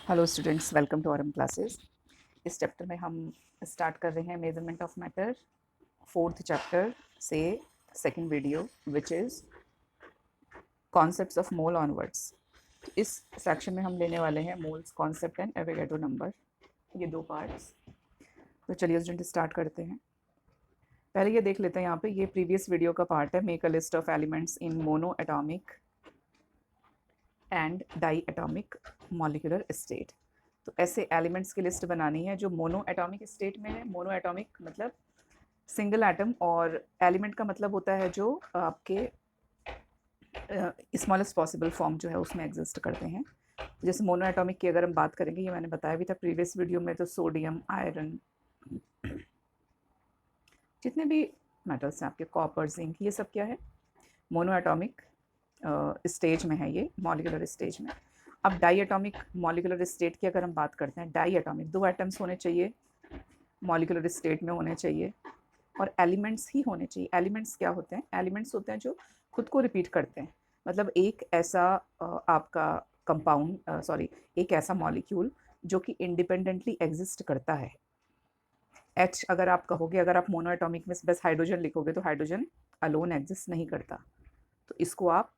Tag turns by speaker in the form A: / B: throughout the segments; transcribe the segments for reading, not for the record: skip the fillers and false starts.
A: Hello students, welcome to RM classes. इस chapter में हम स्टार्ट कर रहे हैं measurement of matter, fourth chapter से second video which is concepts of mole onwards. इस सेक्शन में हम लेने वाले हैं moles concept and Avogadro number, ये दो पार्ट्स। तो चलिए स्टूडेंट स्टार्ट करते हैं। पहले ये देख लेते हैं, यहाँ पे ये प्रीवियस वीडियो का पार्ट है, make a list of elements in monoatomic and diatomic molecular state. तो ऐसे एलिमेंट्स की लिस्ट बनानी है जो मोनो एटॉमिक स्टेट में है। मोनो एटॉमिक मतलब सिंगल एटम, और एलिमेंट का मतलब होता है जो आपके स्मॉलेस्ट पॉसिबल फॉर्म जो है उसमें एग्जिस्ट करते हैं। जैसे मोनो एटॉमिक की अगर हम बात करेंगे, ये मैंने बताया भी था प्रीवियस वीडियो में, तो सोडियम, आयरन, जितने भी मेटल्स हैं आपके, कॉपर, जिंक, ये सब क्या है, मोनो एटॉमिक स्टेज में है, ये मॉलिक्यूलर स्टेज में। अब डाई एटॉमिक मॉलिक्यूलर स्टेट की अगर हम बात करते हैं, डाई एटॉमिक, दो एटम्स होने चाहिए मॉलिक्यूलर स्टेट में होने चाहिए, और एलिमेंट्स ही होने चाहिए। एलिमेंट्स क्या होते हैं? एलिमेंट्स होते हैं जो खुद को रिपीट करते हैं। मतलब एक ऐसा आपका कंपाउंड, सॉरी, एक ऐसा मॉलिक्यूल जो कि इंडिपेंडेंटली एग्जिस्ट करता है। एच अगर आप कहोगे, अगर आप मोनो एटॉमिक में बस हाइड्रोजन लिखोगे तो हाइड्रोजन अलोन एग्जिस्ट नहीं करता, तो इसको आप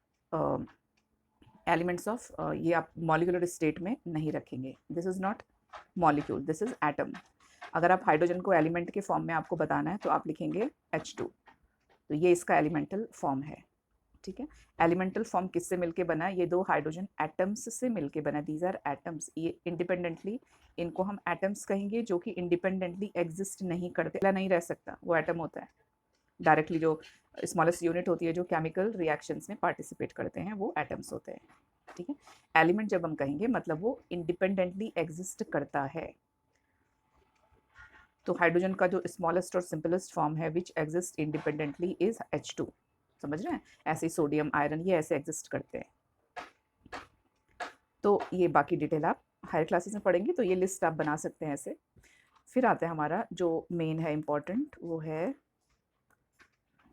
A: एलिमेंट्स ऑफ ये आप मॉलिक्यूलर स्टेट में नहीं रखेंगे। This is not molecule, this is atom. अगर आप हाइड्रोजन को एलिमेंट के फॉर्म में आपको बताना है तो आप लिखेंगे H2, तो ये इसका एलिमेंटल फॉर्म है। ठीक है, एलिमेंटल फॉर्म किससे मिलके बना है? ये दो हाइड्रोजन एटम्स से मिलके बना। दीज आर एटम्स, ये इंडिपेंडेंटली, इनको हम एटम्स कहेंगे जो कि इंडिपेंडेंटली एग्जिस्ट नहीं करते। नहीं रह सकता, वो एटम होता है। डायरेक्टली जो स्मॉलेस्ट यूनिट होती है जो केमिकल रिएक्शंस में पार्टिसिपेट करते हैं, वो एटम्स होते हैं। ठीक है, एलिमेंट जब हम कहेंगे मतलब वो इंडिपेंडेंटली एग्जिस्ट करता है। तो हाइड्रोजन का जो स्मॉलेस्ट और सिंपलेस्ट फॉर्म है which exist independently is H2। समझ रहे हैं? ऐसे सोडियम, आयरन, ये ऐसे एग्जिस्ट करते हैं। तो ये बाकी डिटेल आप हायर क्लासेस में पढ़ेंगे, तो ये लिस्ट आप बना सकते हैं ऐसे। फिर आता है हमारा जो मेन है इम्पॉर्टेंट, वो है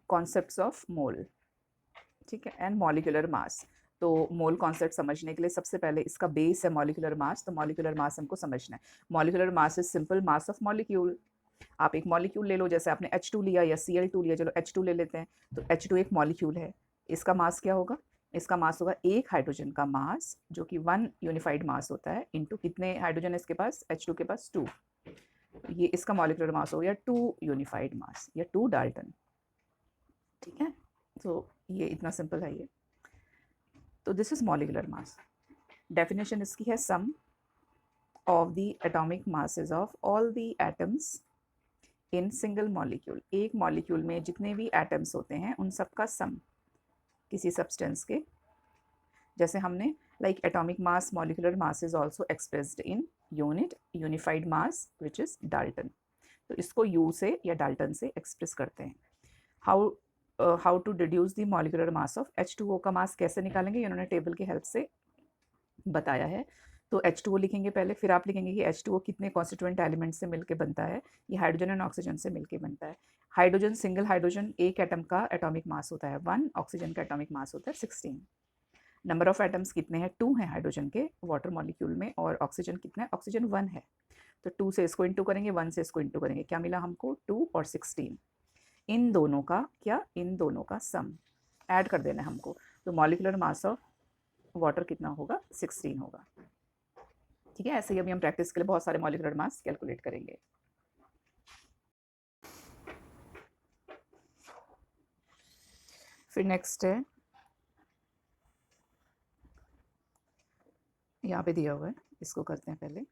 A: कॉन्सेप्ट्स ऑफ मोल। ठीक है, एंड मॉलिक्यूलर मास। तो मोल कॉन्सेप्ट समझने के लिए सबसे पहले इसका बेस है मॉलिक्यूलर मास। तो मॉलिक्यूलर मास हमको समझना है। Molecular mass is simple mass of molecule. आप एक मॉलिक्यूल ले लो, जैसे आपने H2 लिया या Cl2 लिया, चलो H2 ले लेते हैं। तो H2 एक मॉलिक्यूल है, इसका मास क्या होगा? इसका मास होगा एक हाइड्रोजन का मास, जो कि 1 यूनिफाइड मास होता है, इनटू कितने हाइड्रोजन है इसके पास? H2 के पास 2। ये इसका मॉलिक्यूलर मास हो गया 2 यूनिफाइड मास या 2 डाल्टन। ठीक है, तो ये इतना सिंपल है ये। तो this is molecular mass. Definition इसकी है sum of the atomic masses of all the atoms in single molecule. एक मॉलिक्यूल में जितने भी एटम्स होते हैं उन सबका सम किसी सब्सटेंस के। जैसे हमने like atomic mass, molecular mass is also expressed in unit unified mass which is Dalton. तो इसको यू से या डाल्टन से एक्सप्रेस करते हैं। How to deduce the molecular mass of H2O का मास कैसे निकालेंगे, इन्होंने टेबल की हेल्प से बताया है। तो H2O लिखेंगे पहले, फिर आप लिखेंगे कि H2O कितने कॉन्स्टिट्यूएंट एलिमेंट से मिलकर बनता है। ये हाइड्रोजन एंड ऑक्सीजन से मिलकर बनता है। हाइड्रोजन, सिंगल हाइड्रोजन एक एटम का एटॉमिक मास होता है 1, ऑक्सीजन का एटॉमिक मास होता है 16। नंबर ऑफ एटम्स कितने हैं? 2 हैं हाइड्रोजन के वाटर मॉलिक्यूल में, और ऑक्सीजन कितना है? ऑक्सीजन 1 है। तो 2 से इसको इंटू करेंगे, 1 से इसको इंटू करेंगे, क्या मिला हमको? 2 और 16। इन दोनों का क्या? इन दोनों का सम ऐड कर देना है हमको। तो मॉलिक्यूलर मास ऑफ वाटर कितना होगा? 16 होगा। ठीक है, ऐसे ही अभी हम प्रैक्टिस के लिए बहुत सारे मॉलिक्यूलर मास कैलकुलेट करेंगे। फिर नेक्स्ट है, यहाँ पे दिया हुआ है, इसको करते हैं पहले।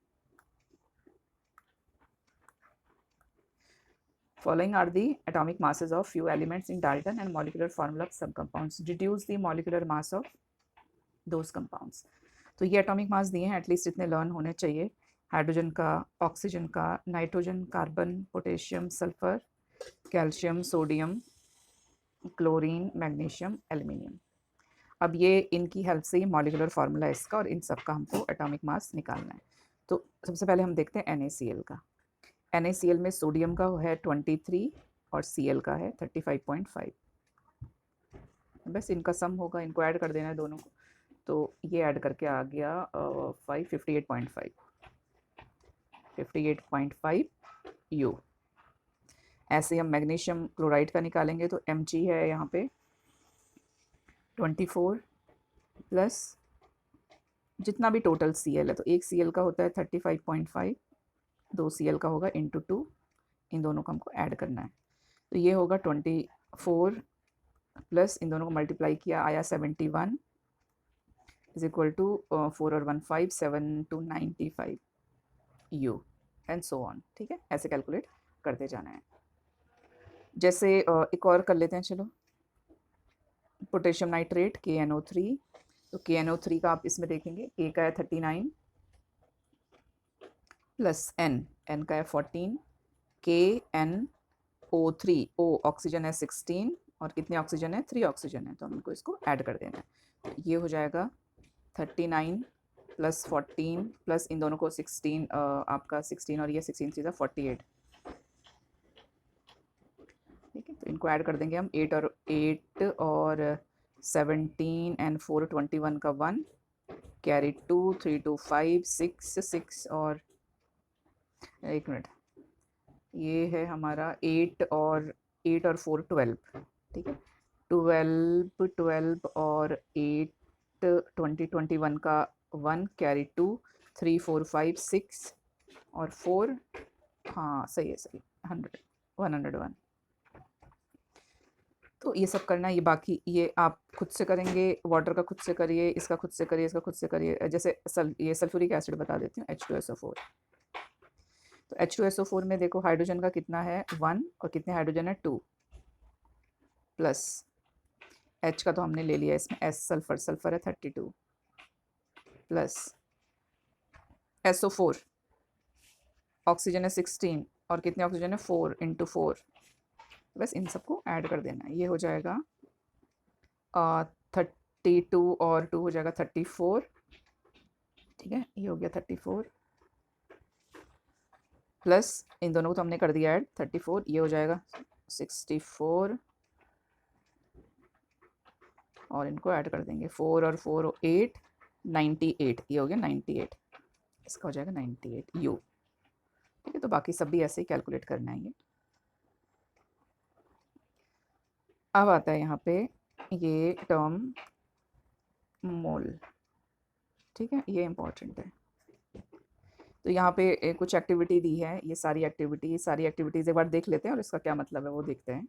A: Following are the atomic masses of few elements in Dalton and molecular formula of some compounds. Deduce the molecular mass of those compounds. तो ये एटॉमिक मास दिए हैं, एटलीस्ट इतने लर्न होने चाहिए। हाइड्रोजन का, ऑक्सीजन का, nitrogen, carbon, potassium, sulphur, calcium, sodium, chlorine, magnesium, aluminium. अब ये इनकी हेल्प से ही मॉलिक्यूलर फार्मूला इसका, और इन सब का हमको एटॉमिक मास निकालना है। तो सबसे पहले हम देखते हैं NaCl का। NaCl में सोडियम का है 23 और Cl का है 35.5। बस इनका सम होगा, इनको ऐड कर देना है दोनों को। तो ये ऐड करके आ गया 58.5 यू। ऐसे हम मैग्नीशियम क्लोराइड का निकालेंगे तो Mg है यहाँ पे 24 प्लस जितना भी टोटल Cl है, तो एक Cl का होता है 35.5, 2 Cl का होगा इंटू 2, इन दोनों को हमको ऐड करना है। तो ये होगा 24 प्लस इन दोनों को मल्टीप्लाई किया आया 71 इज इक्वल टू 4 और 1 5 7 to 95 you and so on. ठीक है, ऐसे कैलकुलेट करते जाना है। जैसे एक और कर लेते हैं, चलो। पोटेशियम नाइट्रेट KNO3, तो KNO3 का आप इसमें देखेंगे K का है 39 प्लस N का है 14, KNO3 O ऑक्सीजन है 16 और कितने ऑक्सीजन है 3 ऑक्सीजन है, तो हमको इसको ऐड कर देना है। तो ये हो जाएगा 39 प्लस 14 प्लस इन दोनों को 16, आपका 16 और ये 16 चीज़ 48। ठीक है, तो इनको ऐड कर देंगे हम 8 और 17 एंड 4 21 का 1 कैरी 2 3 2 5 6 और 1 मिनट, ये है हमारा 8 और 4 12। ठीक है, 12 और 8 20 21 का 1 कैरी 2 3 4 5 6 और 4, हाँ सही है, सही 101। तो ये सब करना है। ये बाकी ये आप खुद से करेंगे, वाटर का खुद से करिए, इसका खुद से करिए, इसका खुद से करिए। जैसे ये सल्फ्यूरिक एसिड बता देती हूँ, H2SO4। तो H2SO4 में देखो हाइड्रोजन का कितना है 1 और कितने हाइड्रोजन है 2 प्लस H का तो हमने ले लिया, इसमें S सल्फर है 32 प्लस SO4 ऑक्सीजन है 16 और कितने ऑक्सीजन है 4 इंटू 4, बस इन सबको ऐड कर देना है। ये हो जाएगा 32 और 2 हो जाएगा 34। ठीक है, ये हो गया 34 प्लस इन दोनों को तो हमने कर दिया ऐड 34, ये हो जाएगा 64 और इनको ऐड कर देंगे 4 और 4 8 98, ये हो गया 98, इसका हो जाएगा 98 यू। ठीक है, तो बाकी सब भी ऐसे ही कैलकुलेट करना है। ये अब आता है यहाँ पे ये टर्म मोल। ठीक है, ये इम्पॉर्टेंट है। तो यहाँ पे कुछ एक्टिविटी दी है, ये सारी एक्टिविटीज़ एक बार देख लेते हैं और इसका क्या मतलब है वो देखते हैं।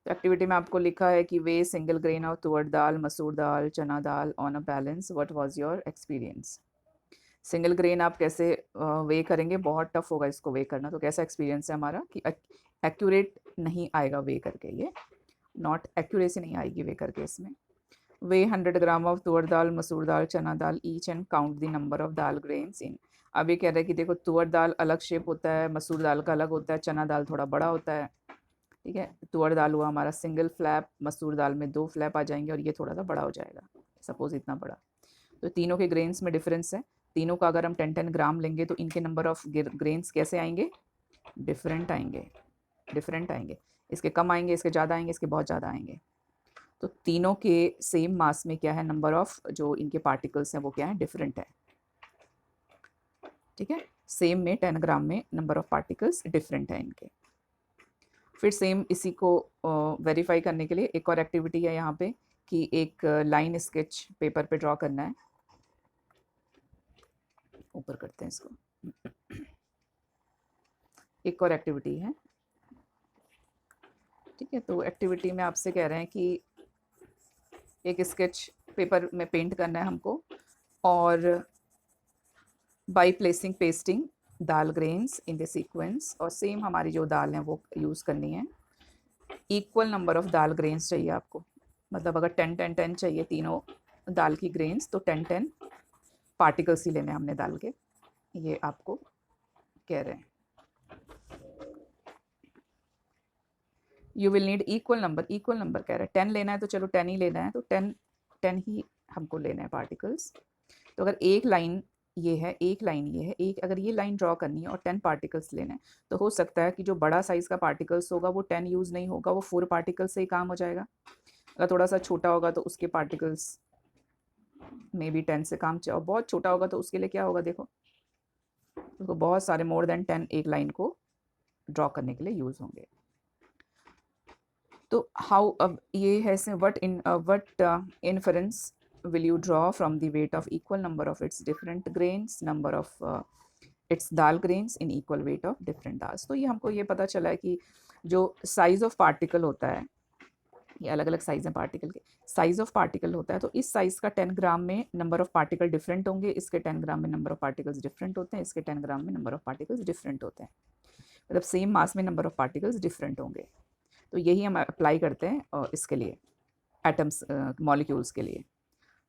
A: तो एक्टिविटी में आपको लिखा है कि वे सिंगल ग्रेन ऑफ तुअर दाल, masoor dal, chana dal on a balance, what was your experience. Single grain आप कैसे वे करेंगे, बहुत टफ होगा इसको वे करना। तो कैसा एक्सपीरियंस है हमारा कि एक्यूरेट नहीं आएगा वे करके, ये नॉट एक्यूरेसी नहीं आएगी वे करके इसमें। वे 100 ग्राम ऑफ तुअर दाल, masoor dal, chana dal each and count the number of dal grains in. अब ये कह रहा है कि देखो तुअर दाल अलग शेप होता है, मसूर दाल का अलग होता है, चना दाल थोड़ा बड़ा होता है। ठीक है, तुअर दाल हुआ हमारा सिंगल फ्लैप, मसूर दाल में 2 फ्लैप आ जाएंगे और ये थोड़ा सा बड़ा हो जाएगा, सपोज इतना बड़ा। तो तीनों के ग्रेन्स में डिफरेंस है। तीनों का अगर हम 10-10 ग्राम लेंगे तो इनके नंबर ऑफ ग्रेन्स कैसे आएंगे, डिफरेंट आएंगे। इसके कम आएंगे, इसके ज़्यादा आएंगे, इसके बहुत ज़्यादा आएंगे। तो तीनों के सेम मास में क्या है, नंबर ऑफ जो इनके पार्टिकल्स हैं वो क्या है, डिफरेंट है। ठीक है, सेम में 10 ग्राम में नंबर ऑफ पार्टिकल्स डिफरेंट है इनके। फिर सेम इसी को वेरीफाई करने के लिए एक और एक्टिविटी है यहाँ पे कि एक लाइन स्केच पेपर पे ड्रॉ करना है। ऊपर करते हैं इसको। एक और एक्टिविटी है। ठीक है, तो एक्टिविटी में आपसे कह रहे हैं कि एक स्केच पेपर में पेंट करना है हमको और by placing pasting dal grains in the sequence, और सेम हमारी जो दाल है वो यूज़ करनी है। Equal number of dal grains चाहिए आपको, मतलब अगर 10-10-10 चाहिए तीनों दाल की ग्रेन्स तो 10-10 पार्टिकल्स ही लेने हमने दाल के, ये आपको कह रहे हैं। You will need equal number कह रहे हैं, 10 लेना है तो चलो 10 ही लेना है, तो 10 ही हमको लेना है पार्टिकल्स। तो अगर एक लाइन ये है, एक अगर ये लाइन ड्रॉ करनी है और 10 पार्टिकल्स लेना है, तो हो सकता है कि जो बड़ा साइज़ का पार्टिकल्स होगा वो 10 यूज़ नहीं होगा, वो 4 पार्टिकल्स से ही काम हो जाएगा। अगर थोड़ा सा छोटा होगा तो उसके पार्टिकल्स मे बी 10 से काम चाहो, बहुत छोटा होगा तो उसके लिए क्या होगा, देखो उसको बहुत सारे मोर देन 10 एक लाइन को ड्रॉ करने के लिए यूज होंगे। तो हाउ, अब ये है से what inference will you draw from the weight of equal number of its different grains, number of its dal grains in equal weight of different dals। तो ये हमको ये पता चला है कि जो साइज ऑफ पार्टिकल होता है, ये अलग अलग साइज है पार्टिकल के, साइज ऑफ पार्टिकल होता है, तो इस साइज का 10 ग्राम में नंबर ऑफ पार्टिकल डिफरेंट होंगे, इसके 10 ग्राम में नंबर ऑफ पार्टिकल्स डिफरेंट होते हैं, इसके 10 ग्राम में नंबर ऑफ पार्टिकल्स डिफरेंट होते हैं, मतलब सेम मास में नंबर ऑफ पार्टिकल्स डिफरेंट होंगे। तो यही हम अप्लाई करते हैं इसके लिए, एटम्स मॉलिक्यूल्स के लिए।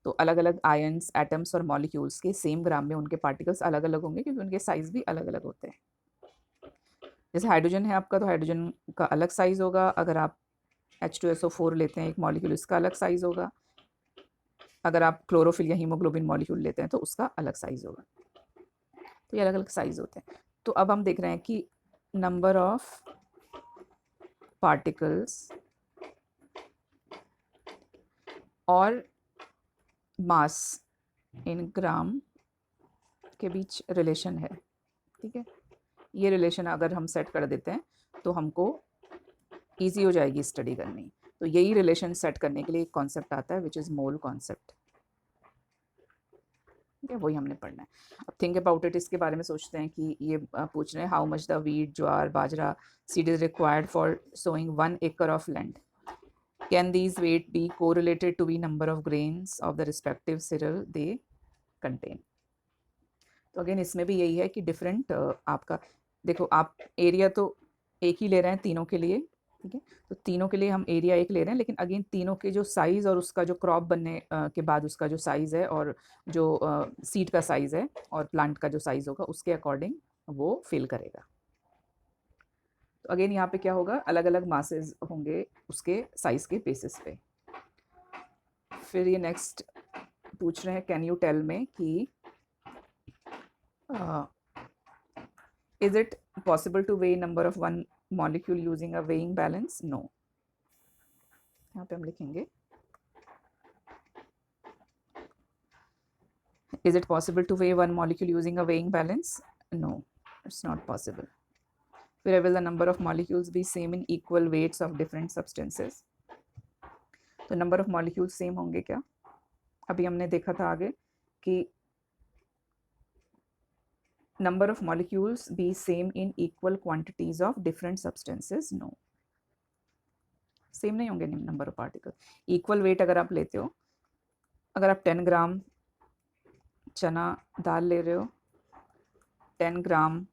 A: तो अलग अलग आयंस, एटम्स और मॉलिक्यूल्स के सेम ग्राम में उनके पार्टिकल्स अलग अलग होंगे, क्योंकि उनके साइज भी अलग अलग होते हैं। जैसे हाइड्रोजन है आपका, तो हाइड्रोजन का अलग साइज होगा, अगर आप H2SO4 लेते हैं एक मॉलिक्यूल, इसका अलग साइज होगा, अगर आप क्लोरोफिल या हीमोग्लोबिन मॉलिक्यूल लेते हैं तो उसका अलग साइज होगा। तो ये अलग अलग साइज होते हैं। तो अब हम देख रहे हैं कि नंबर ऑफ पार्टिकल्स और मास इन ग्राम के बीच रिलेशन है, ठीक है। ये रिलेशन अगर हम सेट कर देते हैं तो हमको ईजी हो जाएगी स्टडी करनी। तो यही रिलेशन सेट करने के लिए एक कॉन्सेप्ट आता है विच इज़ मोल कॉन्सेप्ट, ठीक है, वही हमने पढ़ना है। अब थिंक अबाउट इट, इसके बारे में सोचते हैं कि ये पूछ रहे हैं how much the wheat, jowar, bajra seed is required for sowing 1 acre of land, can these weight be correlated to the number of grains of the respective cereal they contain. तो अगेन इसमें भी यही है कि डिफरेंट आपका, देखो आप एरिया तो एक ही ले रहे हैं तीनों के लिए, ठीक है, तो तीनों के लिए हम एरिया एक ले रहे हैं, लेकिन अगेन तीनों के जो साइज़ और उसका जो क्रॉप बनने के बाद उसका जो साइज़ है और जो सीड का साइज़ है और प्लांट का जो साइज़ होगा उसके अकॉर्डिंग वो फिल करेगा। तो अगेन यहाँ पे क्या होगा, अलग अलग मासेस होंगे उसके साइज़ के बेसिस पे। फिर ये नेक्स्ट पूछ रहे हैं, कैन यू टेल में कि is it possible to weigh number of one molecule using a weighing balance? No। यहाँ पे हम लिखेंगे is it possible to weigh one molecule using a weighing balance? No, it's not possible। Where will the number of molecules be same in equal weights of different substances? तो number of molecules same होंगे क्या? अभी हमने देखा था आगे कि number of molecules be same in equal quantities of different substances? No, same नहीं होंगे number of particle. Equal weight अगर आप लेते हो, अगर आप 10 ग्राम चना दाल ले रहे हो, 10 ग्राम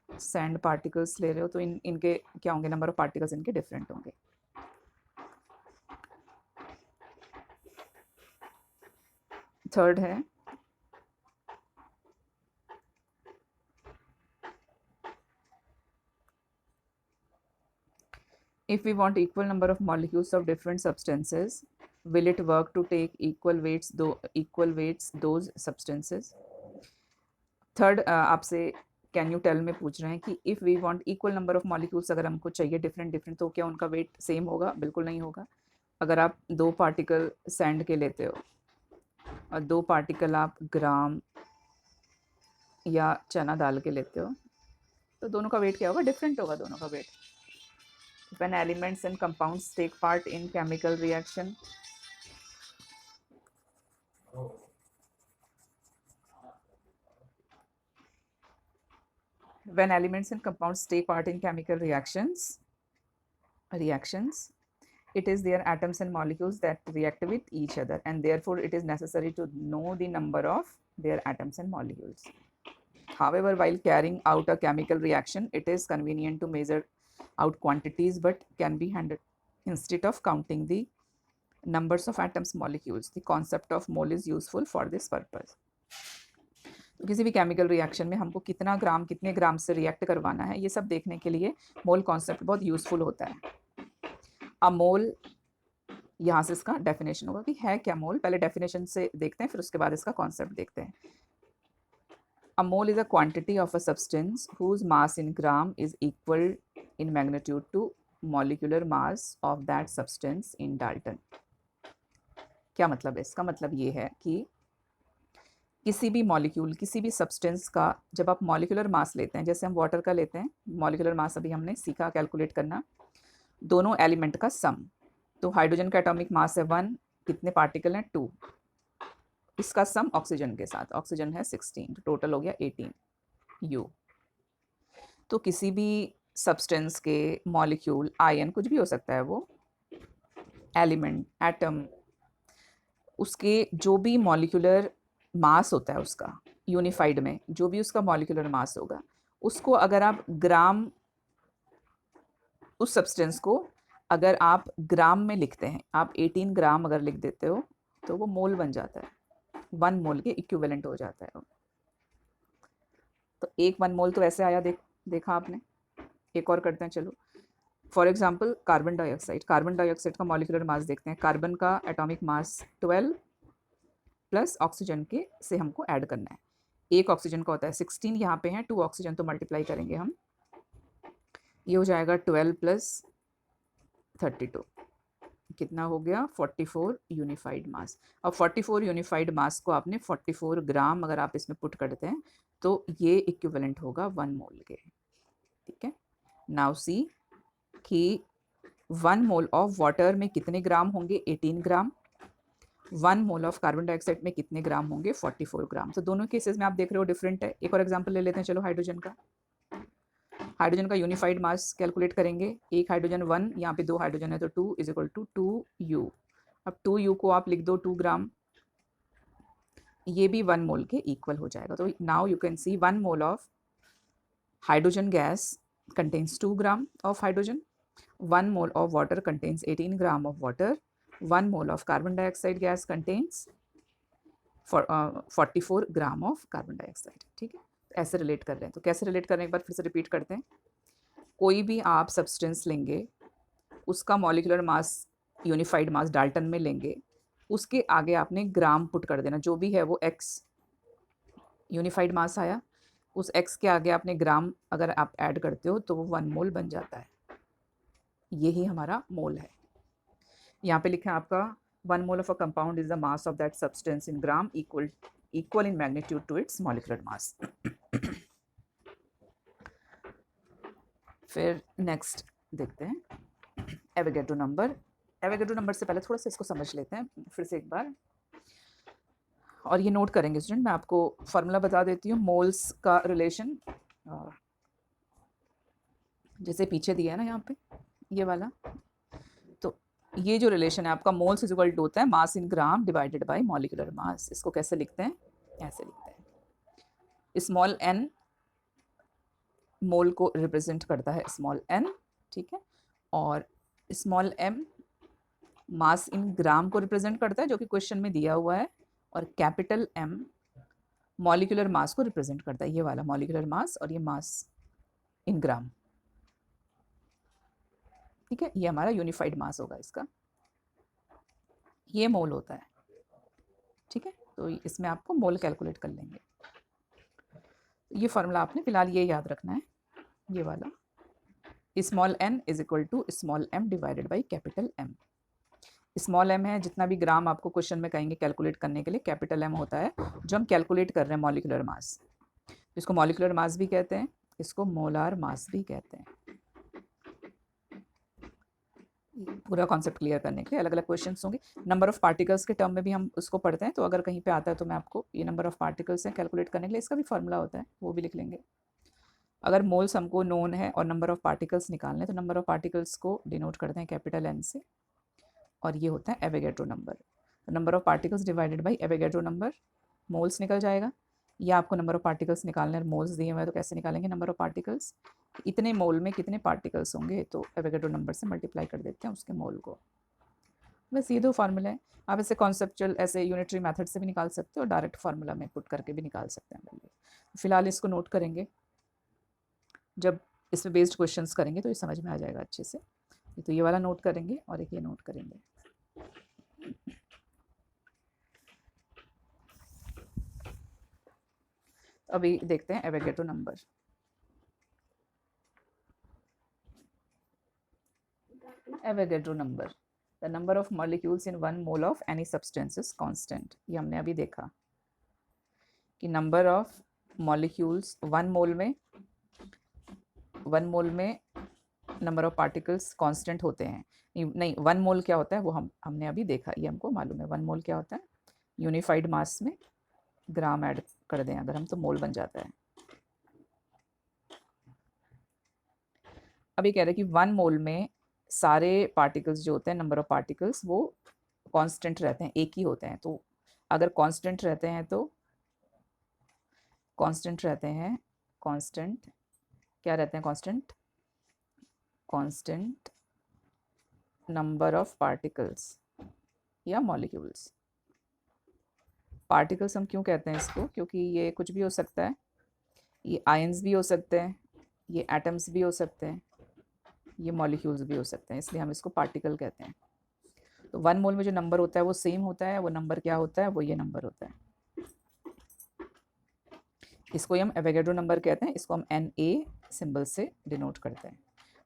A: सैंड पार्टिकल्स ले रहे हो, तो इनके क्या होंगे, नंबर ऑफ पार्टिकल्स इनके डिफरेंट होंगे। थर्ड है, if we want equal number of molecules of different substances, will it work to take equal weights those substances? Third आपसे कैन यू टेल में पूछ रहे हैं कि if we want equal number of molecules, अगर हमको चाहिए डिफरेंट तो क्या उनका वेट सेम होगा? बिल्कुल नहीं होगा। अगर आप 2 पार्टिकल सैंड के लेते हो और 2 पार्टिकल आप ग्राम या चना दाल के लेते हो, तो दोनों का वेट क्या होगा? डिफरेंट होगा दोनों का wait. When elements and compounds take part in chemical reaction, when elements and compounds take part in chemical reactions, it is their atoms and molecules that react with each other, and therefore it is necessary to know the number of their atoms and molecules. However, while carrying out a chemical reaction, it is convenient to measure out quantities, but can be handled instead of counting the numbers of atoms molecules. The concept of mole is useful for this purpose. तो किसी भी chemical reaction में हमको कितना ग्राम कितने ग्राम से react करवाना है, ये सब देखने के लिए मोल कॉन्सेप्ट बहुत यूजफुल होता है। अब मोल, यहाँ से इसका डेफिनेशन होगा कि है क्या मोल, पहले डेफिनेशन से देखते हैं फिर उसके बाद इसका कॉन्सेप्ट देखते हैं। A mole is a quantity of a substance whose mass in gram is equal in magnitude to molecular mass of that substance in Dalton. क्या मतलब है इसका? मतलब ये है कि किसी भी मॉलिक्यूल, किसी भी सब्सटेंस का जब आप मॉलिक्यूलर मास लेते हैं, जैसे हम वाटर का लेते हैं, मॉलिक्यूलर मास अभी हमने सीखा कैलकुलेट करना, दोनों एलिमेंट का सम। तो हाइड्रोजन का एटॉमिक मास है 1, कितने पार्टिकल हैं 2, इसका सम ऑक्सीजन के साथ, ऑक्सीजन है 16, तो टोटल हो गया 18 यू। तो किसी भी सब्सटेंस के मॉलिक्यूल, आयन कुछ भी हो सकता है, वो एलिमेंट, एटम, उसके जो भी मॉलिक्यूलर मास होता है उसका, यूनिफाइड में जो भी उसका मॉलिक्यूलर मास होगा, उसको अगर आप ग्राम, उस सब्सटेंस को अगर आप ग्राम में लिखते हैं, आप 18 ग्राम अगर लिख देते हो तो वो मोल बन जाता है, 1 मोल के इक्विवेलेंट हो जाता है। तो एक 1 मोल तो ऐसे आया, देखा आपने। एक और करते हैं, चलो। For example carbon dioxide, carbon dioxide का मॉलिक्यूलर मास देखते हैं। कार्बन का एटॉमिक मास 12 प्लस ऑक्सीजन के से हमको ऐड करना है। एक ऑक्सीजन का होता है 16, यहाँ पे हैं 2 ऑक्सीजन, तो मल्टीप्लाई करेंगे हम, ये हो जाएगा 12 प्लस 32, कितना हो गया 44 यूनिफाइड मास। अब 44 यूनिफाइड मास को आपने 44 ग्राम अगर आप इसमें पुट करते हैं तो ये इक्विवेलेंट होगा 1 मोल के, ठीक है। नाउ सी कि 1 मोल ऑफ वाटर में कितने ग्राम होंगे, 18 ग्राम। 1 मोल ऑफ कार्बन डाइऑक्साइड में कितने ग्राम होंगे, 44 ग्राम। तो दोनों केसेस में आप देख रहे हो डिफरेंट है। एक और एग्जांपल ले लेते हैं, चलो हाइड्रोजन का। हाइड्रोजन का यूनिफाइड मास कैलकुलेट करेंगे। एक हाइड्रोजन 1, यहाँ पे 2 हाइड्रोजन है तो 2 इज इक्वल टू 2u। अब 2u को आप लिख दो 2 ग्राम, ये भी 1 मोल के इक्वल हो जाएगा। तो now you can see 1 mole of hydrogen gas contains 2 gram of hydrogen, 1 mole of water contains 18 gram of water, 1 mole of carbon dioxide gas contains 44 gram of carbon dioxide, ठीक है। ऐसे रिलेट कर रहे हैं, तो कैसे रिलेट कर रहे हैं एक बार फिर से रिपीट करते हैं। कोई भी आप सब्सटेंस लेंगे, उसका मॉलिक्यूलर मास, यूनिफाइड मास डाल्टन में लेंगे, उसके आगे आपने ग्राम पुट कर देना, जो भी है वो x यूनिफाइड मास आया, उस x के आगे आपने ग्राम अगर आप ऐड करते हो तो वो 1 मोल बन जाता है। यही हमारा मोल है। यहाँ पे लिखा है आपका 1 mole of a compound is the mass of that substance in gram, equal in magnitude to it's molecular mass. फिर नेक्स्ट देखते हैं एवोगैड्रो नंबर। एवोगैड्रो नंबर से पहले थोड़ा सा इसको समझ लेते हैं फिर से एक बार, और ये नोट करेंगे स्टूडेंट। मैं आपको फार्मूला बता देती हूँ मोल्स का रिलेशन, जैसे पीछे दिया है ना यहाँ पे ये वाला। तो ये जो रिलेशन है आपका, मोल्स इज इक्वल टू होता है mass in gram divided by molecular mass. इसको कैसे लिखते हैं, ऐसे लिखते हैं। स्मॉल n मोल को रिप्रेजेंट करता है, स्मॉल n, ठीक है, और स्मॉल m मास इन ग्राम को रिप्रेजेंट करता है जो कि क्वेश्चन में दिया हुआ है, और कैपिटल M मॉलिक्यूलर मास को रिप्रेजेंट करता है, ये वाला मॉलिक्यूलर मास, और ये मास इन ग्राम, ठीक है। ये हमारा यूनिफाइड मास होगा इसका, ये मोल होता है, ठीक है। तो इसमें आपको मोल कैलकुलेट कर लेंगे। ये फार्मूला आपने फिलहाल ये याद रखना है, ये वाला, small n is equal to small m divided by capital M। Small m है, जितना भी ग्राम आपको क्वेश्चन में कहेंगे कैलकुलेट करने के लिए, कैपिटल M होता है जो हम कैलकुलेट कर रहे हैं मॉलिक्यूलर मास। इसको मॉलिक्यूलर मास भी कहते हैं, इसको मोलार मास भी कहते हैं। पूरा कॉन्सेप्ट क्लियर करने के लिए अलग अलग क्वेश्चंस होंगे। नंबर ऑफ पार्टिकल्स के टर्म में भी हम उसको पढ़ते हैं, तो अगर कहीं पे आता है तो मैं आपको, ये नंबर ऑफ पार्टिकल्स हैं कैलकुलेट करने के लिए, इसका भी फार्मूला होता है, वो भी लिख लेंगे। अगर मोल्स हमको नोन है और नंबर ऑफ पार्टिकल्स निकालने, तो नंबर ऑफ पार्टिकल्स को डिनोट करते हैं कैपिटल N से, और ये होता है एवोगैड्रो नंबर। तो number of particles divided by Avogadro number, moles निकल जाएगा। या आपको नंबर ऑफ पार्टिकल्स निकालने हैं, मोल्स दिए हुए हैं तो कैसे निकालेंगे नंबर ऑफ पार्टिकल्स, इतने मोल में कितने पार्टिकल्स होंगे, तो एवोगैड्रो नंबर से मल्टीप्लाई कर देते हैं उसके मोल को। बस ये 2 फार्मूले हैं। आप ऐसे कॉन्सेप्चुअल, ऐसे यूनिटरी मेथड से भी निकाल सकते हो, और डायरेक्ट फार्मूला में पुट करके भी निकाल सकते हैं वैल्यू। फिलहाल इसको नोट करेंगे, जब इस पर बेस्ड क्वेश्चंस करेंगे तो ये समझ में आ जाएगा अच्छे से। तो ये वाला नोट करेंगे और एक ये नोट करेंगे। अभी देखते हैं Avogadro number. Avogadro number the number of molecules in 1 mole of any substance is constant. ये हमने अभी देखा कि नंबर ऑफ मॉलिक्यूल्स 1 मोल में नंबर ऑफ पार्टिकल्स कांस्टेंट होते हैं। नहीं 1 मोल क्या होता है वो हमने अभी देखा, ये हमको मालूम है। 1 मोल क्या होता है, यूनिफाइड मास में ग्राम ऐड कर दें अगर हम तो मोल बन जाता है। अभी कह रहे हैं कि 1 मोल में सारे पार्टिकल्स जो होते हैं, नंबर ऑफ पार्टिकल्स वो कांस्टेंट रहते हैं, एक ही होते हैं। तो अगर कांस्टेंट रहते हैं तो कांस्टेंट क्या रहते हैं, कांस्टेंट नंबर ऑफ पार्टिकल्स या मॉलिक्यूल्स। पार्टिकल्स हम क्यों कहते हैं इसको, क्योंकि ये कुछ भी हो सकता है, ये आयंस भी हो सकते हैं, ये एटम्स भी हो सकते हैं, ये मॉलिक्यूल्स भी हो सकते हैं, इसलिए हम इसको पार्टिकल कहते हैं। तो 1 मोल में जो नंबर होता है वो सेम होता है, वो नंबर क्या होता है, वो ये नंबर होता है। इसको हम एवोगैड्रो नंबर कहते हैं, इसको हम Na सिंबल से डिनोट करते हैं।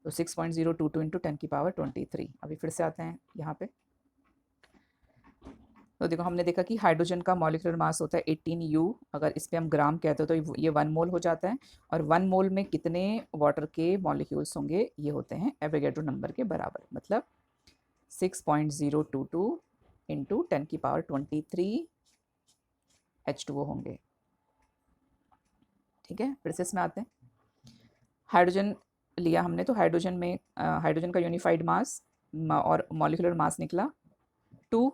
A: तो 6.022 इंटू 10 की पावर 23। अभी फिर से आते हैं यहाँ पे। तो देखो हमने देखा कि हाइड्रोजन का मॉलिक्यूलर मास होता है 18U। अगर इस पर हम ग्राम कहते हो तो ये 1 मोल हो जाता है। और 1 मोल में कितने वाटर के मॉलिक्यूल्स होंगे, ये होते हैं एवोगैड्रो नंबर के बराबर, मतलब 6.022 इंटू 10 की पावर 23 H2O होंगे। ठीक है, फिर से इसमें आते हैं। हाइड्रोजन लिया हमने, तो हाइड्रोजन का यूनिफाइड मास और मॉलिक्यूलर मास निकला 2।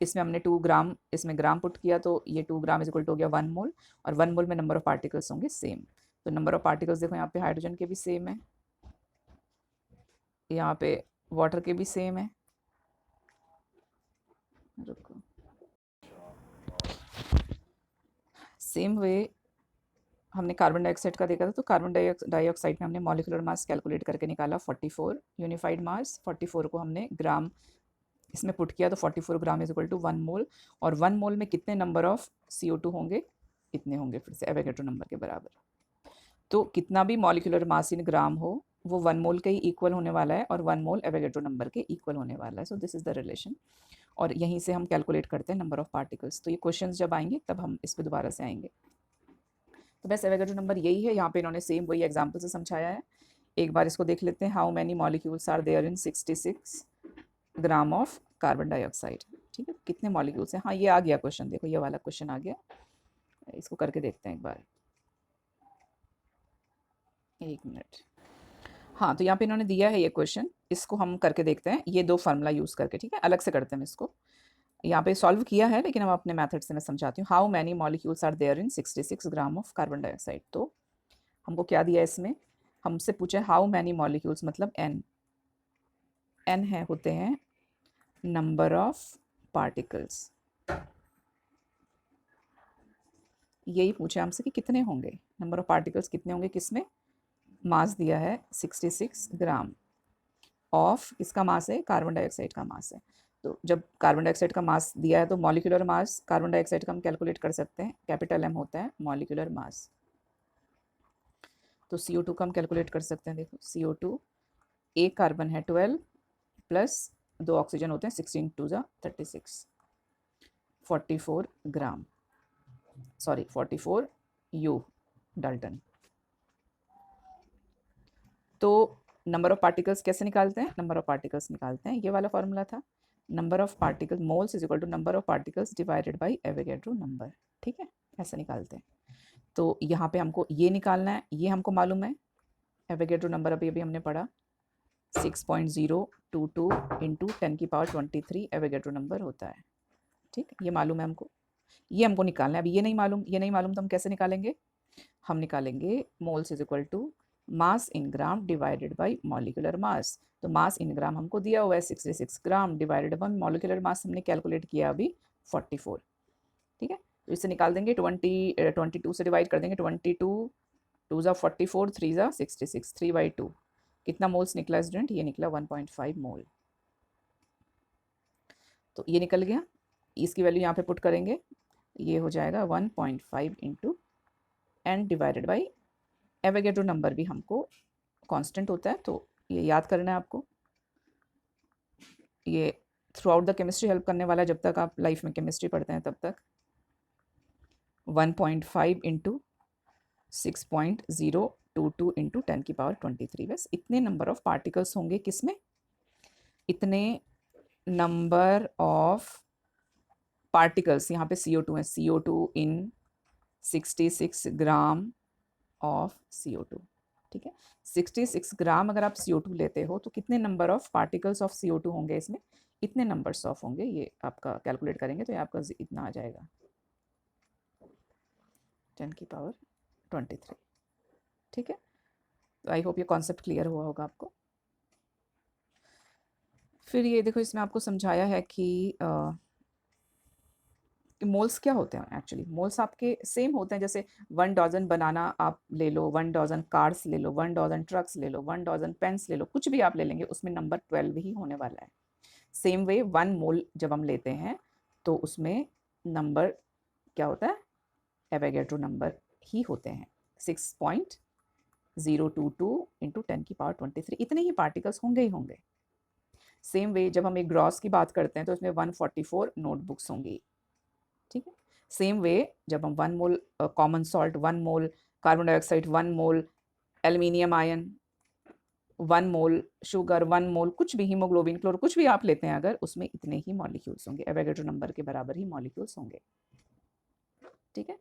A: इसमें हमने 2 ग्राम, इसमें ग्राम पुट किया तो ये 2 ग्राम इज इक्वल टू हो गया 1 मोल। और 1 मोल में नंबर ऑफ पार्टिकल्स होंगे सेम। तो नंबर ऑफ पार्टिकल्स देखो यहाँ पे हाइड्रोजन के भी सेम है, यहाँ पे वाटर के भी सेम है। रुको, सेम वे हमने कार्बन डाइऑक्साइड का देखा था। तो कार्बन डाइऑक्साइड में हमने मॉलिक्यूलर मास कैलकुलेट करके निकाला 44 यूनिफाइड मास। 44 को हमने ग्राम इसमें पुट किया तो 44 ग्राम इज इक्वल टू 1 मोल। और 1 मोल में कितने नंबर ऑफ CO2 होंगे, इतने होंगे, फिर से एवोगैड्रो नंबर के बराबर। तो कितना भी मॉलिक्यूलर मास इन ग्राम हो वो 1 मोल के ही इक्वल होने वाला है और 1 मोल एवोगैड्रो नंबर के इक्वल होने वाला है। So this is the relation. और यहीं से हम कैलकुलेट करते हैं नंबर ऑफ पार्टिकल्स। तो ये क्वेश्चन जब आएंगे तब हम इस पर दोबारा से आएंगे। तो बस एवोगैड्रो नंबर यही है, यहाँ पे इन्होंने सेम वही एग्जाम्पल से समझाया है। एक बार इसको देख लेते हैं। How many molecules are there in 66 gram of carbon dioxide. ठीक है, कितने मॉलिक्यूल्स हैं। हाँ ये आ गया क्वेश्चन, देखो ये वाला क्वेश्चन आ गया, इसको करके देखते हैं एक बार, 1 मिनट। हाँ तो यहाँ पे इन्होंने दिया है ये क्वेश्चन, इसको हम करके देखते हैं ये 2 फार्मूला यूज़ करके। ठीक है, अलग से करते हैं इसको। यहाँ पे सॉल्व किया है लेकिन हम अपने मेथड से मैं समझाती हूँ। How many molecules are there in 66 gram of carbon dioxide. तो हमको क्या दिया है इसमें, हमसे पूछे हाउ मैनी मॉलिक्यूल्स, मतलब n है, होते हैं नंबर ऑफ पार्टिकल्स। यही पूछा हमसे कि कितने होंगे, नंबर ऑफ पार्टिकल्स कितने होंगे, किसमें मास दिया है 66 ग्राम ऑफ, किसका मास है, कार्बन डाइऑक्साइड का मास है। तो जब कार्बन डाइऑक्साइड का मास दिया है तो मॉलिक्यूलर मास कार्बन डाइऑक्साइड का हम कैलकुलेट कर सकते हैं, कैपिटल M होता है मॉलिक्यूलर मास। तो CO2 का हम कैलकुलेट कर सकते हैं। देखो CO2, एक कार्बन है 12 प्लस 2 ऑक्सीजन होते हैं 16 2 जा 36, 44 ग्राम, सॉरी 44 U डाल्टन। तो नंबर ऑफ पार्टिकल्स कैसे निकालते हैं, नंबर ऑफ पार्टिकल्स निकालते हैं, ये वाला फॉर्मूला था, number of particles moles is equal to number of particles divided by Avogadro number. ठीक है, ऐसा निकालते हैं। तो यहाँ पे हमको ये निकालना है, ये हमको मालूम है एवोगैड्रो नंबर, अभी अभी हमने पढ़ा 6.022 इंटू 10 की पावर 23 एवोगैड्रो नंबर होता है। ठीक, ये मालूम है हमको, ये हमको निकालना है। अभी ये नहीं मालूम तो हम कैसे निकालेंगे, हम निकालेंगे moles is equal to mass in gram divided by molecular mass. तो मास इन ग्राम हमको दिया हुआ है 66 gram, divided by molecular mass हमने कैलकुलेट किया अभी 44। ठीक है, तो इससे निकाल देंगे 22 से डिवाइड कर देंगे, 22 2 जा 44 3 जा 66, 3/2 कितना मोल्स निकला स्टूडेंट, ये निकला 1.5 मोल। तो ये निकल गया, इसकी वैल्यू यहाँ पे पुट करेंगे, ये हो जाएगा 1.5 into N divided by Avogadro number भी हमको कांस्टेंट होता है, तो ये याद करना है आपको। ये through out the chemistry help करने वाला, जब तक आप लाइफ में केमिस्ट्री पढ़ते हैं तब तक। 1.5 इंटू 6.022 इंटू 10⁻23। बस इतने नंबर ऑफ पार्टिकल्स होंगे किसमें, इतने नंबर ऑफ पार्टिकल्स, यहाँ पे CO2 है, CO2 in 66 gram of CO2। ठीक है, 66 ग्राम अगर आप CO2 लेते हो तो कितने number of particles of CO2 होंगे इसमें, इतने नंबर्स ऑफ होंगे। ये आपका कैलकुलेट करेंगे तो ये आपका इतना आ जाएगा 10⁻23। ठीक है, तो आई होप ये कॉन्सेप्ट क्लियर हुआ होगा आपको। फिर ये देखो, इसमें आपको समझाया है कि मोल्स क्या होते हैं। एक्चुअली मोल्स आपके सेम होते हैं, जैसे 1 डजन बनाना आप ले लो, 1 डजन कार्स ले लो, 1 डजन ट्रक्स ले लो, 1 डजन पेन्स ले लो, कुछ भी आप ले लेंगे उसमें नंबर 12 ही होने वाला है। सेम वे 1 मोल जब हम लेते हैं तो उसमें नंबर क्या होता है, एवोगैड्रो नंबर ही होते हैं, 6.022 इंटू 10⁻23। इतने ही पार्टिकल्स होंगे ही होंगे। सेम वे जब हम एक ग्रॉस की बात करते हैं तो इसमें 144 नोटबुक्स होंगी। ठीक है, सेम वे जब हम 1 mole common salt, 1 mole carbon dioxide, 1 mole aluminium ion, 1 mole sugar, 1 mole कुछ भी, हीमोग्लोबिन, क्लोर, कुछ भी आप लेते हैं अगर, उसमें इतने ही मॉलिक्यूल्स होंगे, एवोगैड्रो नंबर के बराबर ही मॉलिक्यूल्स होंगे। ठीक है,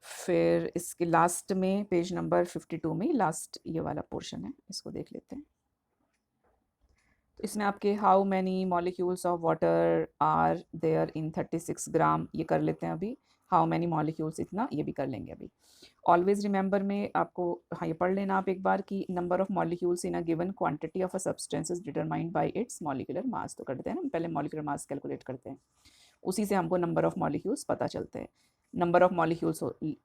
A: फिर इसके लास्ट में पेज नंबर 52 में लास्ट ये वाला पोर्शन है, इसको देख लेते हैं। तो इसमें आपके how many molecules of water are there in 36 gram, ये कर लेते हैं अभी। हाउ मैनी मॉलिक्यूल्स, इतना, ये भी कर लेंगे अभी। ऑलवेज रिमेंबर में आपको, हाँ ये पढ़ लेना आप एक बार कि number of molecules in a given quantity of a substance is determined by it's molecular mass. तो करते हैं ना, पहले मॉलिक्यूलर मास कैलकुलेट करते हैं, उसी से हमको नंबर ऑफ मॉलिक्यूल्स पता चलते हैं। नंबर ऑफ मॉलिक्यूल्स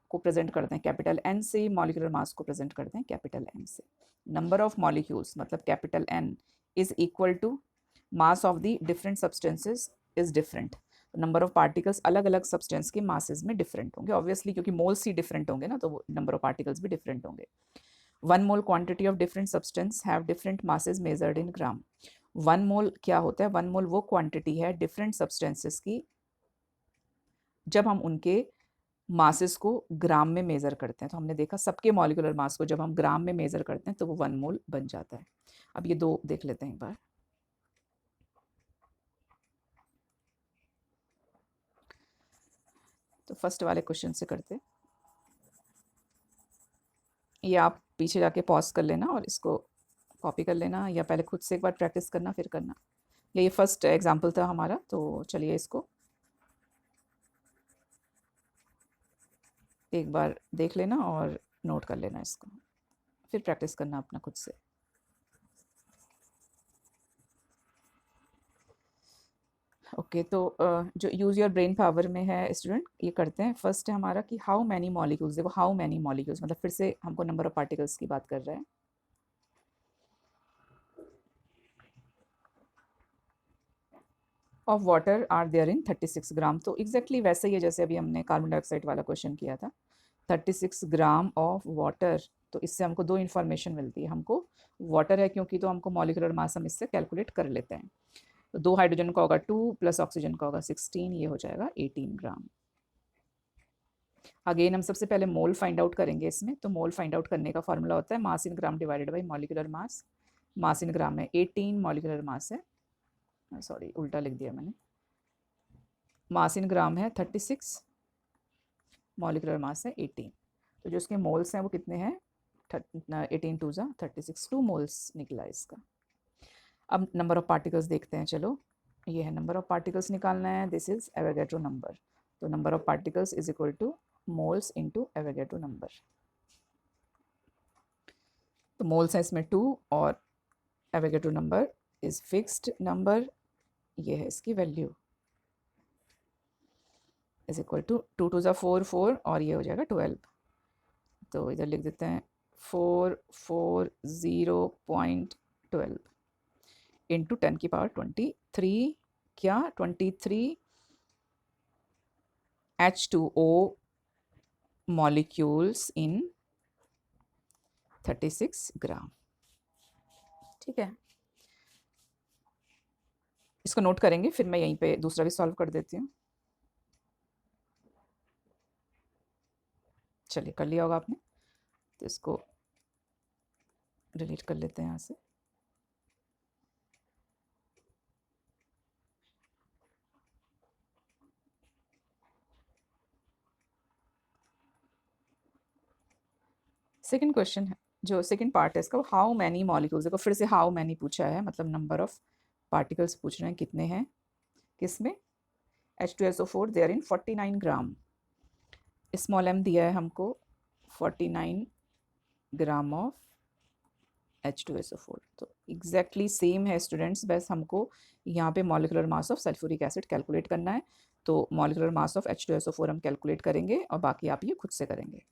A: को प्रेजेंट करते हैं कैपिटल एन से, मॉलिक्यूलर मास को प्रेजेंट करते हैं कैपिटल एम से। नंबर ऑफ मॉलिक्यूल्स मतलब capital N is equal to mass of the different substances is different। Number of particles अलग अलग सब्सटेंस के मासेस में डिफरेंट होंगे, ऑब्वियसली क्योंकि मोल्स ही डिफरेंट होंगे ना, तो नंबर ऑफ पार्टिकल्स भी डिफरेंट होंगे। 1 mole quantity of different substance have different masses measured in gram. 1 mole क्या होता है, 1 मोल वो क्वांटिटी है डिफरेंट सब्सटेंसेस की जब हम उनके मासेस को ग्राम में मेज़र करते हैं। तो हमने देखा सबके मॉलिक्यूलर मास को जब हम ग्राम में मेज़र करते हैं तो वो 1 मोल बन जाता है। अब ये दो देख लेते हैं एक बार। तो फर्स्ट वाले क्वेश्चन से करते, ये आप पीछे जाके पॉज कर लेना और इसको कॉपी कर लेना, या पहले खुद से एक बार प्रैक्टिस करना फिर करना। ये फर्स्ट एग्जाम्पल था हमारा, तो चलिए इसको एक बार देख लेना और नोट कर लेना इसको, फिर प्रैक्टिस करना अपना खुद से। ओके तो जो यूज़ योर ब्रेन पावर में है स्टूडेंट, ये करते हैं। फर्स्ट है हमारा कि हाउ मैनी मॉलिक्यूल्स, देखो हाउ मैनी मॉलिक्यूल्स मतलब फिर से हमको नंबर ऑफ पार्टिकल्स की बात कर रहे हैं। Of water are there in 36 gram, तो एग्जैक्टली वैसे ही है जैसे अभी हमने कार्बन डाइऑक्साइड वाला क्वेश्चन किया था। 36 ग्राम ऑफ वाटर, तो इससे हमको दो इन्फॉर्मेशन मिलती है। हमको वाटर है क्योंकि, तो हमको मॉलिक्यूलर मास हम इससे कैलकुलेट कर लेते हैं। तो 2 हाइड्रोजन का होगा 2 प्लस ऑक्सीजन का होगा 16, ये हो जाएगा 18 ग्राम। अगेन हम सबसे पहले मोल फाइंड आउट करेंगे इसमें। तो मोल फाइंड आउट करने का फॉर्मूला होता है mass in gram divided by molecular mass. Mass in gram है 18, मॉलिक्यूलर मास है, सॉरी उल्टा लिख दिया मैंने, मास इन ग्राम है 36, मॉलिक्यूलर मास है 18। तो जो इसके मोल्स हैं वो कितने हैं, 18 टू ज़ा 36, 2 मोल्स निकला इसका। अब नंबर ऑफ पार्टिकल्स देखते हैं, चलो ये है नंबर ऑफ पार्टिकल्स निकालना है, दिस इज एवोगैड्रो नंबर। तो number of particles is equal to moles into Avogadro number. तो मोल्स है इसमें 2 और Avogadro number is fixed number, ये है इसकी value, is equal to 2 to the 4 4 और ये हो जाएगा 12। तो इधर लिख देते हैं 440.12 इंटू 10⁻23, क्या 23 H2O मॉलिक्यूल्स इन 36 ग्राम। ठीक है, इसको नोट करेंगे, फिर मैं यहीं पे दूसरा भी सॉल्व कर देती हूँ। चलिए कर लिया होगा आपने, तो इसको डिलीट कर लेते हैं यहाँ से। सेकंड क्वेश्चन है, जो सेकंड पार्ट है इसका, हाउ मैनी मॉलिक्यूल्स, देखो फिर से हाउ मैनी पूछा है, मतलब नंबर ऑफ पार्टिकल्स पूछ रहे हैं कितने हैं किसमें, H2SO4 there in 49 gram. Small m दिया है हमको 49 ग्राम ऑफ H2SO4, तो एग्जैक्टली सेम है स्टूडेंट्स, बस हमको यहाँ पे molecular mass of sulphuric acid calculate करना है। तो मॉलिकुलर मास ऑफ H2SO4 हम कैलकुलेट करेंगे और बाकी आप ये खुद से करेंगे।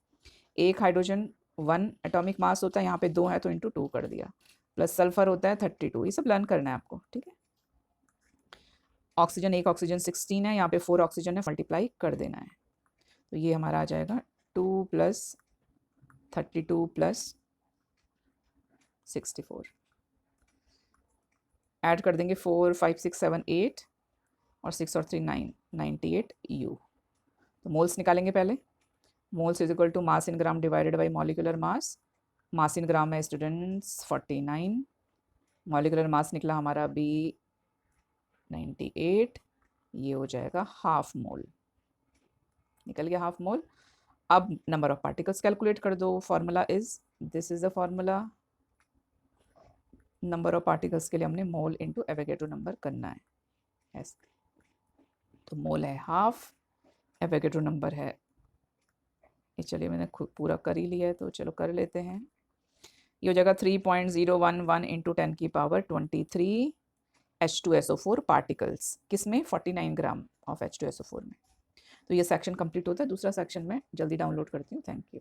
A: एक हाइड्रोजन 1 एटॉमिक मास होता है, यहाँ पे 2 है तो इंटू 2 कर दिया, प्लस सल्फर होता है 32, ये सब लर्न करना है आपको, ठीक है। ऑक्सीजन, एक ऑक्सीजन 16 है, यहाँ पे 4 ऑक्सीजन है, मल्टीप्लाई कर देना है, तो ये हमारा आ जाएगा 2 + 32 + 64। ऐड कर देंगे 4 5 6 7 8 और 6 और 3 9, 98 U। तो मोल्स निकालेंगे पहले। Moles is equal to mass in gram divided by molecular mass. Mass in gram है स्टूडेंट्स 49, मॉलिकुलर मास निकला हमारा भी 98, ये हो जाएगा हाफ मोल, निकल गया हाफ मोल। अब नंबर ऑफ पार्टिकल्स कैलकुलेट कर दो, formula is, this is the formula, number of particles के लिए हमने मोल इंटू एवोगैड्रो नंबर करना है ऐसे, तो मोल है हाफ, एवोगैड्रो नंबर है, ये चलिए मैंने खुद पूरा कर ही लिया है तो चलो कर लेते हैं। ये हो जाएगा 3.011 इंटू 10⁻23 H2SO4 पार्टिकल्स, किसमें 49 ग्राम ऑफ H2SO4 में। तो ये सेक्शन कंप्लीट होता है, दूसरा सेक्शन में जल्दी डाउनलोड करती हूँ। Thank you.